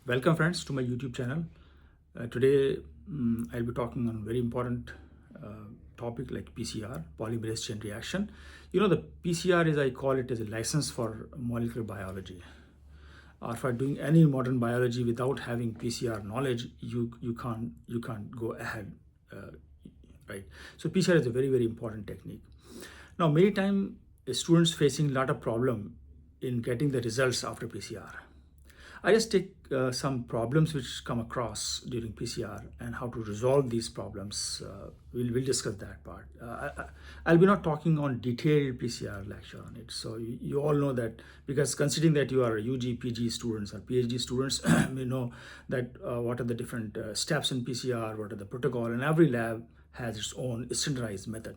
Welcome friends to my YouTube channel. Today I'll be talking on a very important topic like PCR, polymerase chain reaction. The PCR is, I call it as a license for molecular biology. Or for doing any modern biology without having PCR knowledge, you can't go ahead, right? So PCR is a very important technique. Now many times students facing a lot of problem in getting the results after PCR. I just take some problems which come across during PCR and how to resolve these problems. We'll discuss that part. I'll be not talking on detailed PCR lecture on it. So you all know that, because considering that you are UG, PG students or PhD students, we know that what are the different steps in PCR, what are the protocol, and every lab has its own standardized method.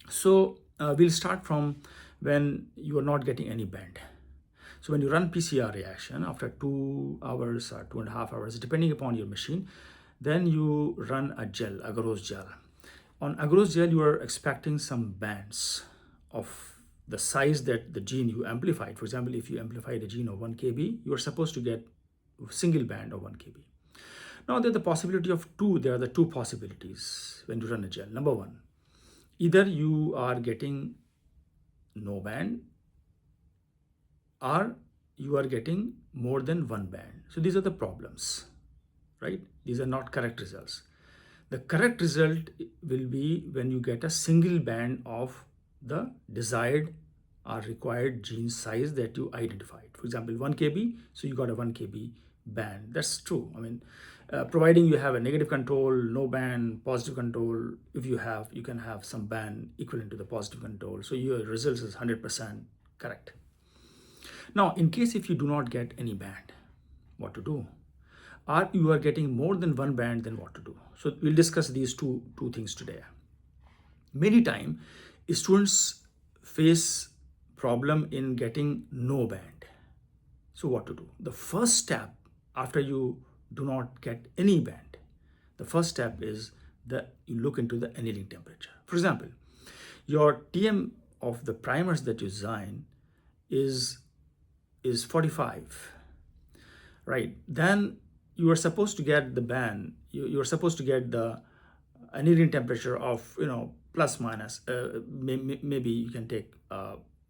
So we'll start from when you are not getting any band. So when you run PCR reaction after 2 hours or 2.5 hours, depending upon your machine, then you run a gel, agarose gel. On agarose gel, you are expecting some bands of the size that the gene you amplified. For example, if you amplified a gene of 1 kb, you are supposed to get a single band of 1 kb. Now there's the possibility of two. There are the two possibilities when you run a gel. Number one, either you are getting no band, or you are getting more than one band. So these are the problems, right? These are not correct results. The correct result will be when you get a single band of the desired or required gene size that you identified. For example, 1 kb, so you got a 1 kb band. That's true. I mean, providing you have a negative control, no band, positive control. If you have, you can have some band equivalent to the positive control. So your results is 100% correct. Now, in case if you do not get any band, what to do? Or you are getting more than one band, then what to do? So we'll discuss these two things today. Many times, students face problem in getting no band. So what to do? The first step after you do not get any band, the first step is that you look into the annealing temperature. For example, your TM of the primers that you design is 45, right? Then you are supposed to get the band, you are supposed to get the annealing temperature of, plus minus, maybe you can take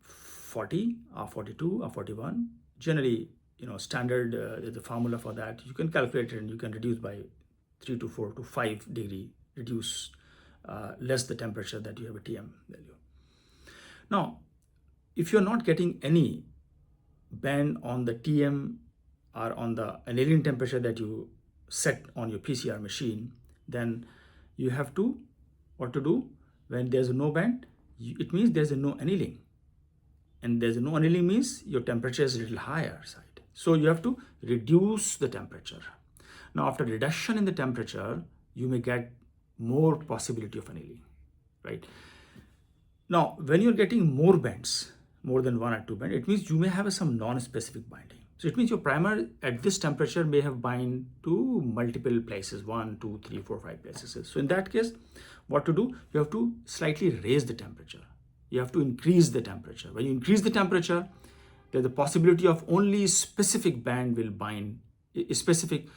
40 or 42 or 41. Generally, standard the formula for that. You can calculate it and you can reduce by 3 to 4 to 5 degree, reduce less the temperature that you have a TM value. Now, if you're not getting any band on the TM or on the annealing temperature that you set on your PCR machine, then you have to, what to do? When there's no band, it means there's no annealing. And there's no annealing means your temperature is a little higher side. So you have to reduce the temperature. Now, after reduction in the temperature, you may get more possibility of annealing, right? Now, when you're getting more bands, more than one or two band, it means you may have some non-specific binding. So it means your primer at this temperature may have bind to multiple places, 1, 2, 3, 4, 5 places. So in that case, what to do? You have to slightly raise the temperature. You have to increase the temperature. When you increase the temperature, there's a possibility of only specific band will bind, specific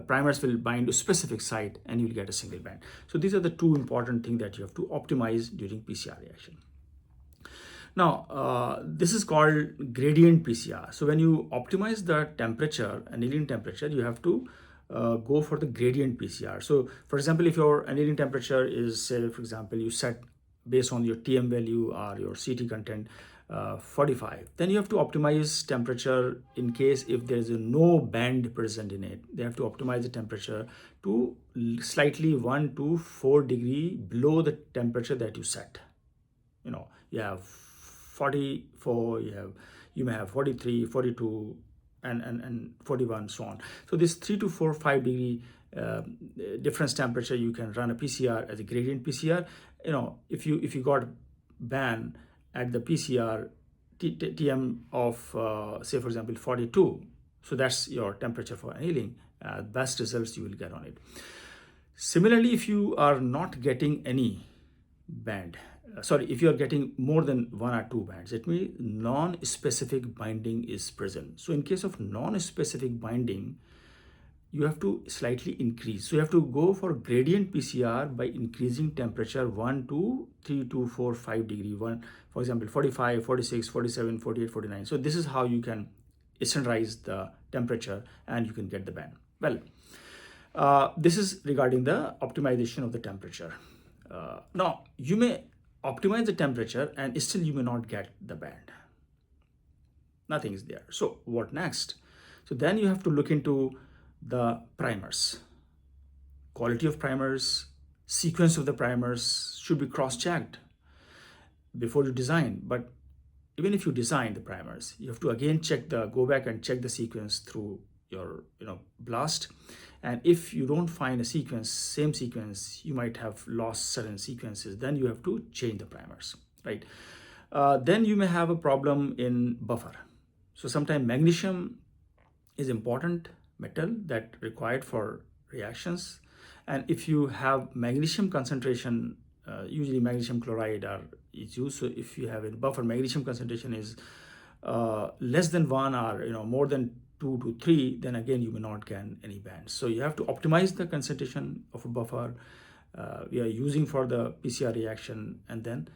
primers will bind to specific site, and you'll get a single band. So these are the two important things that you have to optimize during PCR reaction. Now, this is called gradient PCR. So when you optimize the temperature, annealing temperature, you have to go for the gradient PCR. So for example, if your annealing temperature is, say, for example, you set based on your TM value or your CT content 45, then you have to optimize temperature in case if there is no band present in it. They have to optimize the temperature to slightly 1 to 4 degree below the temperature that you set. You have 44, you may have 43, 42, and 41, so on. So this 3 to 4, 5 degree difference temperature, you can run a PCR as a gradient PCR. If you got band at the PCR TM of say for example 42, so that's your temperature for annealing. Best results you will get on it. Similarly, if you are not getting any band, sorry, if you are getting more than 1 or 2 bands, it means non-specific binding is present. So in case of non-specific binding, you have to slightly increase. So you have to go for gradient PCR by increasing temperature 1, 2, 3, 2, 4, 5 degree. One, for example, 45, 46, 47, 48, 49. So this is how you can standardize the temperature and you can get the band. Well, this is regarding the optimization of the temperature. Now, you may optimize the temperature and still you may not get the band. Nothing is there. So what next? So then you have to look into the primers. Quality of primers, sequence of the primers should be cross-checked before you design. But even if you design the primers, you have to again go back and check the sequence through your blast. And if you don't find a sequence, same sequence, you might have lost certain sequences, then you have to change the primers, right? Then you may have a problem in buffer. So sometimes magnesium is important metal that required for reactions. And if you have magnesium concentration, usually magnesium chloride is used. So if you have a buffer, magnesium concentration is less than 1 or more than 2 to 3, then again you may not get any bands. So you have to optimize the concentration of a buffer we are using for the PCR reaction, and then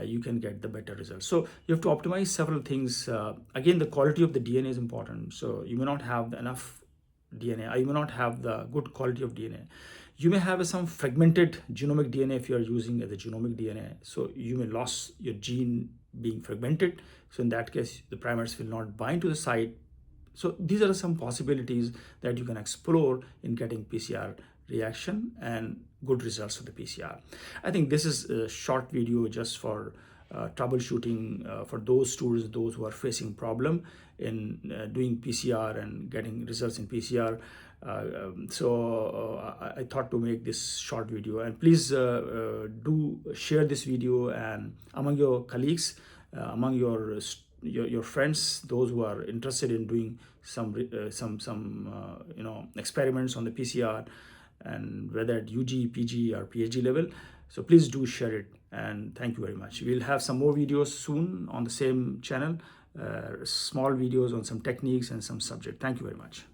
you can get the better results. So you have to optimize several things. Again, the quality of the DNA is important. So you may not have enough DNA, or you may not have the good quality of DNA. You may have some fragmented genomic DNA if you are using the genomic DNA. So you may lose your gene being fragmented. So in that case, the primers will not bind to the site. So these are some possibilities that you can explore in getting PCR reaction and good results of the PCR. I think this is a short video just for troubleshooting for those students, those who are facing problem in doing PCR and getting results in PCR. I thought to make this short video, and please do share this video and among your colleagues, among your friends, those who are interested in doing some experiments on the PCR, and whether at UG, PG or PhD level. So please do share it, and thank you very much. We'll have some more videos soon on the same channel, small videos on some techniques and some subject. Thank you very much.